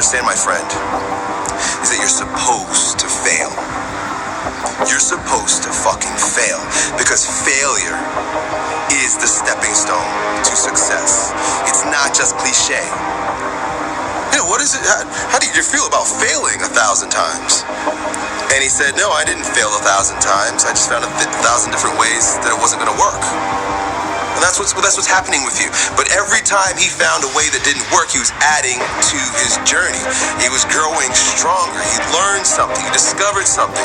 understand, my friend, is that you're supposed to fail. You're supposed to fucking fail, because failure is the stepping stone to success. It's not just cliche. You know, what is it? How did you feel about failing 1,000 times? And he said, no, I didn't fail 1,000 times. I just found 1,000 different ways that it wasn't going to work. And that's what's happening with you. But every time he found a way that didn't work, he was adding to his journey. He was growing stronger. He learned something. He discovered something.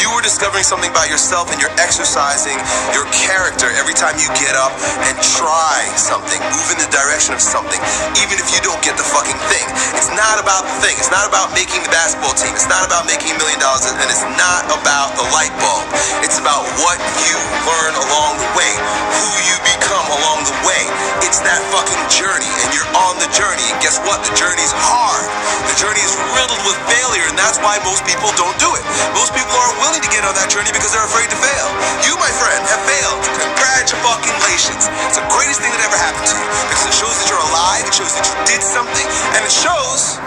You were discovering something about yourself, and you're exercising your character every time you get up and try something, move in the direction of something, even if you don't get the fucking thing. It's not about the thing. It's not about making the basketball team. It's not about making $1 million, and it's not about the light bulb. It's about what you learn along the way, who you become along the way. It's that fucking journey, and you're on the journey, and guess what? The journey's hard. The journey is riddled with failure, and that's why most people don't do it. Most people aren't willing to get on that journey because they're afraid to fail. You, my friend, have failed. Congratulations. It's the greatest thing that ever happened to you, because it shows that you're alive, it shows that you did something, and it shows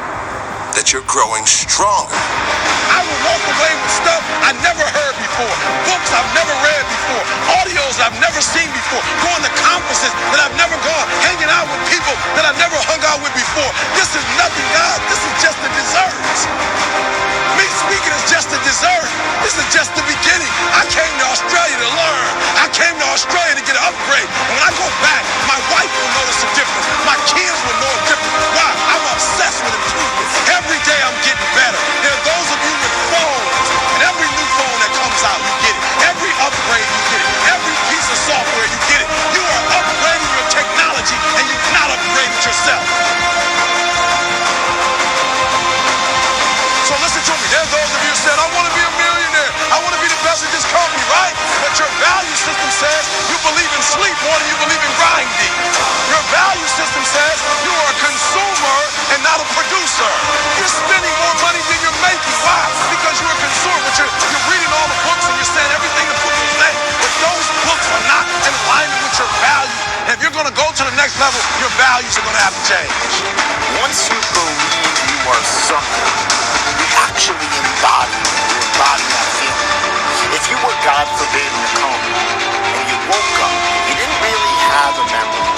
that you're growing stronger. I will walk away with stuff I never heard before, books I've never read before, audios I've never seen before, going to conferences that I've never gone, hanging out with people that I've never hung out with before. This is nothing, God. This is just a dessert. Me speaking is just a dessert. This is just the beginning. I came to Australia to learn. I came to Australia to get an upgrade. And when I go back, my wife will notice a difference. My kids will know a difference. Why? I'm obsessed with improvement. Every day I'm getting better. There are those of you with phones, and every new phone that comes out, you get it. Every upgrade, you get it. Every piece of software, you get it. You are upgrading your technology, and you've not upgraded yourself. So listen to me. There are those of you who said, I want to be a millionaire. I want to be the best at this company, right? But your value system says you believe in sleep more than you believe in grinding. Your value system says you are a consumer and not a producer. You're spending more money than you're making. Why? Because you're a consumer. But you're reading all the books and you're saying everything the books are saying. But those books are not in alignment with your values. And if you're going to go to the next level, your values are going to have to change. Once you believe you are something, you actually embody that feeling. If you were, God forbid, in a coma, and you woke up, you didn't really have a memory,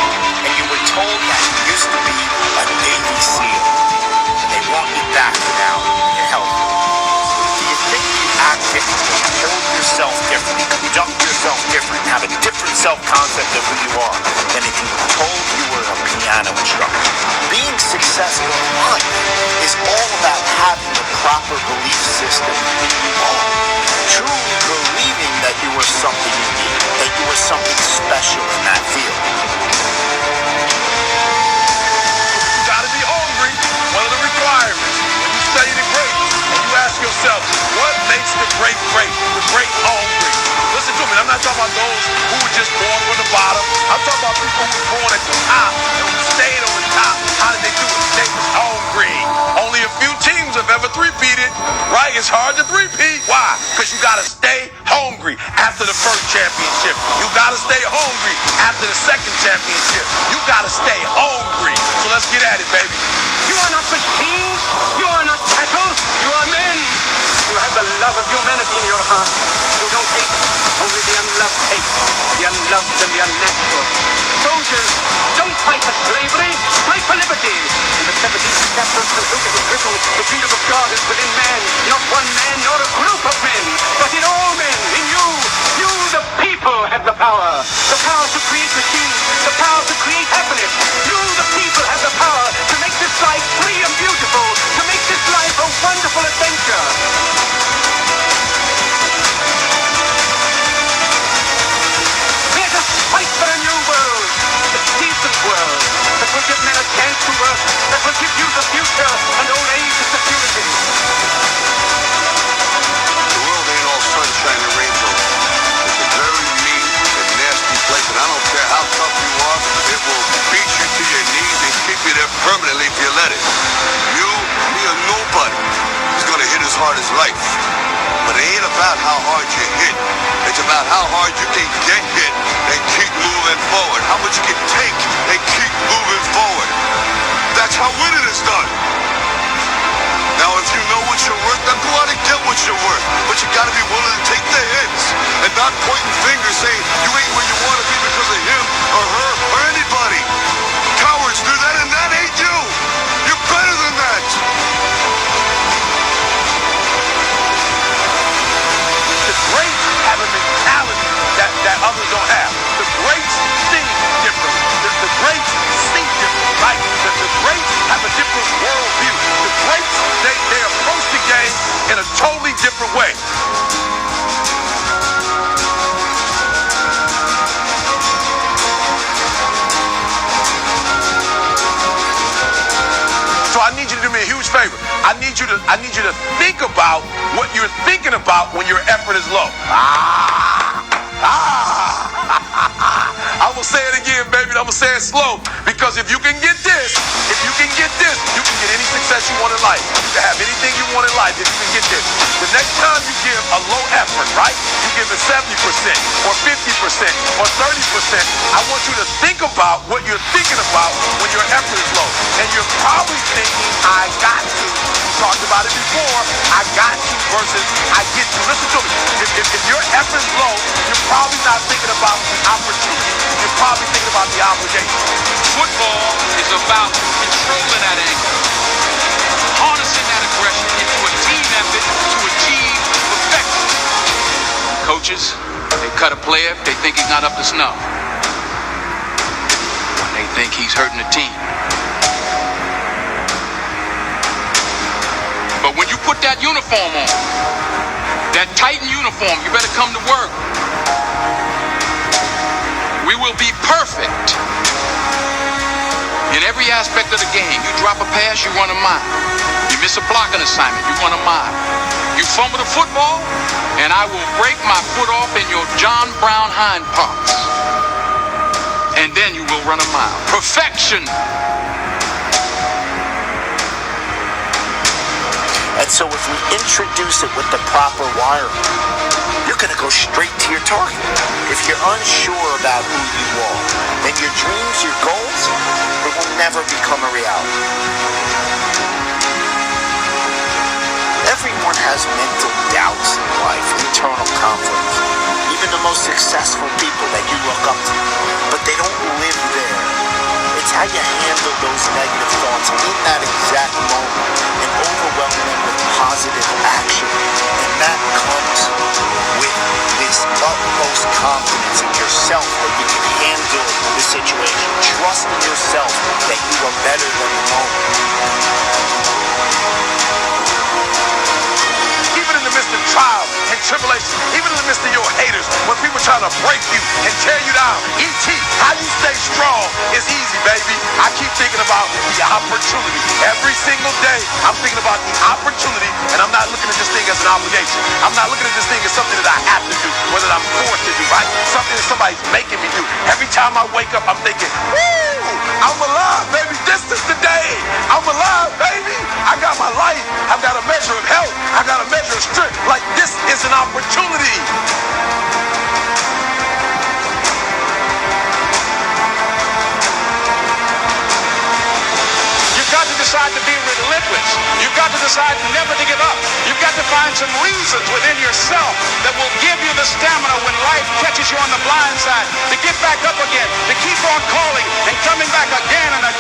and you were told that you used to be a Navy SEAL, and they want you back now, you're healthy. Do you think you act differently, hold yourself differently, conduct yourself different, have a different self-concept of who you are than if you were told you were a piano instructor? Being successful in life is all about having the proper belief system in you are. Truly believing that you are something unique, that you are something special in that field. You gotta be hungry. One of the requirements. When you study the greats and you ask yourself, what makes the great great? The great hungry. Listen to me, I'm not talking about those who were just born from the bottom. I'm talking about people who were born at the top and who stayed on the top. How did they do it? They was hungry. Only a few teams have ever three-peated, right? It's hard to three-peat. Why? Because you gotta stay hungry after the first championship. You gotta stay hungry after the second championship. You gotta stay hungry. So let's get at it, baby. You are not machines. You are not cattle. You are men. You have the love of humanity in your heart. You don't hate. Only the unloved hate. The unloved and the unnatural. Soldiers, don't fight for slavery. Fight for liberty. In the 17th chapter of St. Luke it was written, the kingdom of God is within man. Not one man nor a group of men, but in all men. In you. You, the people, have the power. The power to create machines. The power to create happiness. You, the people, have the power to make this life free and beautiful. To make this life a wonderful adventure. Let us fight for a new world. A decent world. That will give men a chance to work. That will give youth a future and old age a security. The world ain't all sunshine and rainbows. It's a very mean and nasty place, and I don't care how tough you are, it will beat you to your knees and keep you there permanently if you let it. You, me, or nobody is gonna hit as hard as life. But it ain't about how hard you hit. It's about how hard you can get hit and keep moving forward. How much you can take and keep moving forward. That's how winning is done. what you're worth. But you gotta be willing to take the hits and not pointing fingers saying you ain't where you want to be because of him or her or anybody. Cowards do that, and that ain't you. You're better than that. The greats have a mentality that others don't have. The greats think differently. The greats see differently, right? The greats have a different worldview. The greats, they approach the game in a totally different way. So I need you to do me a huge favor. I need you to think about what you're thinking about when your effort is low. I'm gonna say it again, baby. I'm gonna say it slow. Because if you can get this, you can get any success you want in life. You can have anything you want in life if you can get this. The next time you give a low effort, right? You give it 70% or 50% or 30%. I want you to think about what you're thinking about when your effort is low. And you're probably thinking, I got to. We talked about it before. I got to versus I get to. Listen to me. If your effort is low, you're probably not thinking about the opportunity. You're probably thinking about the obligation. Football is about controlling that anger, harnessing that aggression into a team effort to achieve perfection. Coaches, they cut a player if they think he's not up to snuff. When they think he's hurting the team. But when you put that uniform on, that Titan uniform, you better come to work. We will be perfect in every aspect of the game. You drop a pass, you run a mile. You miss a blocking assignment, you run a mile. You fumble the football, and I will break my foot off in your John Brown hind parts. And then you will run a mile. Perfection. And so if we introduce it with the proper wiring, you're going to go straight to your target. If you're unsure about who you are, then your dreams, your goals, they will never become a reality. Everyone has mental doubts in life, internal conflicts. Even the most successful people that you look up to, but they don't live there. It's how you handle those negative thoughts in that exact moment and overwhelm them with positive action. And that comes with this utmost confidence in yourself that you can handle the situation. Trust in yourself that you are better than the moment. Even in the midst of trials and tribulations, even in the midst of your haters, when people try to break you and tear you down, E.T., how you stay strong is easy, baby. I keep thinking about the opportunity. Every single day, I'm thinking about the opportunity, and I'm not looking at this thing as an obligation. I'm not looking at this thing as something that I have to do, whether I'm forced to do, right? Something that somebody's making me do. Every time I wake up, I'm thinking, woo, I'm alive, baby. This is the day. I'm alive, baby. I got my life. I've got a measure of health. I got a measure of strength. Like, this is an opportunity. You've got to decide to be relentless. You've got to decide never to give up. You've got to find some reasons within yourself that will give you the stamina when life catches you on the blind side to get back up again, to keep on calling and coming back again and again.